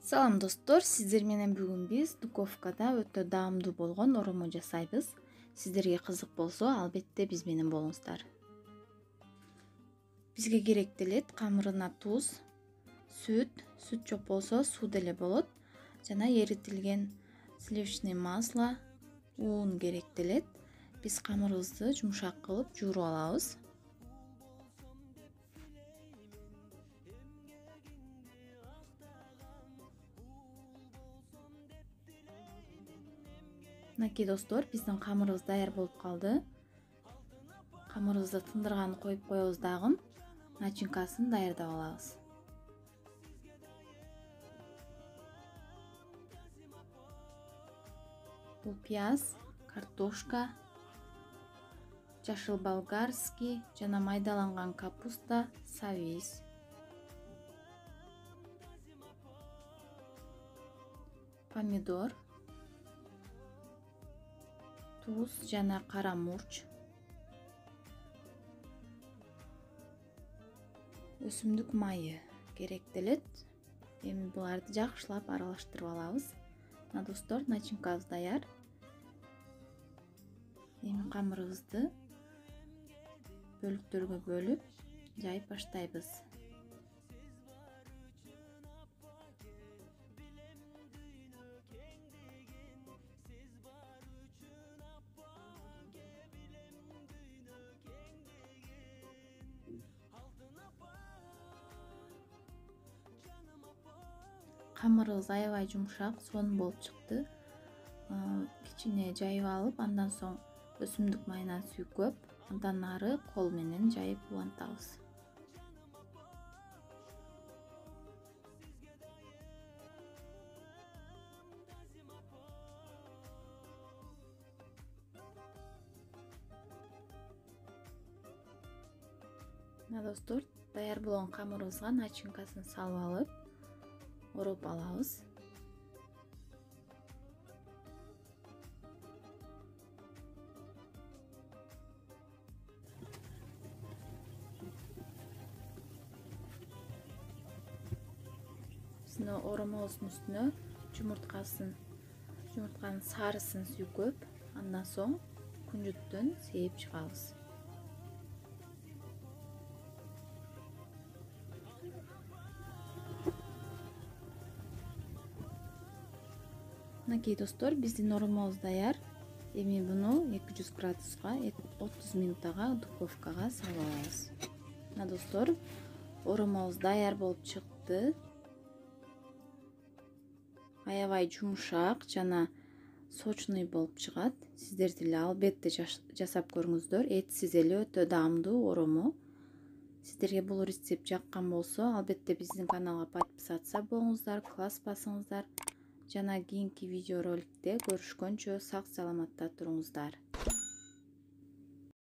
Салам достор, сиздер менен бүгүн биз духовкада өтө даамдуу болгон оромо жасайбыз. Сиздерге кызык болсо, албетте биз менен болуңуздар. Бизге керектелет камырына туз, сүт жок болсо суу деле болот, жана эритилген сливочный масло, ун керектелет. Биз камырыбызды жумшак кылып жууруп алабыз. Мынакей достор, биздин камырыбыз даяр болуп калды. Камырыбызды тындырганды коюп коебуз дагы, начинкасын даярдап алабыз. Бул пияз, картошка, жашыл болгарский жана майдаланган капуста, савис. Помидор, туз жана кара мурч, өсүмдүк майы керектелет. Эми буларды жакшылап аралаштырып алабыз. Мына достор, начинкабыз даяр. Эми камырыбызды бөлүктөргө бөлүп жайып баштайбыз. Камырыбыз аябай жумшак, сонун болуп чыкты. Кичине жайып алып, андан соң өсүмдүк майынан сүйкөп, андан ары кол менен жайып улантабыз. Мына достор, даяр болгон камырыбызга начинкасын салып алып, ороп алабыз. Биздин оромобуздун үстүнө жумуртканын сарысын сүйкөп, андан соң күнжүттөн сээп чыгабыз. Мынакей достор, биздин оромобуз даяр. Эми буну 200 градуска 30 минутага духовкага салып алабыз. Мына достор, оромобуз даяр болуп чыкты. Аябай жумшак жана сочный болуп чыгат. Сиздер деле албетте жасап көрүңүздөр. Этсиз эле өтө даамдуу орому. Сиздерге бул рецепт жаккан болсо, албетте биздин каналга подписаться болуңуздар, класс басыңыздар. Жана кийинки видео роликте көрүшкөнчө сак саламатта туруңуздар.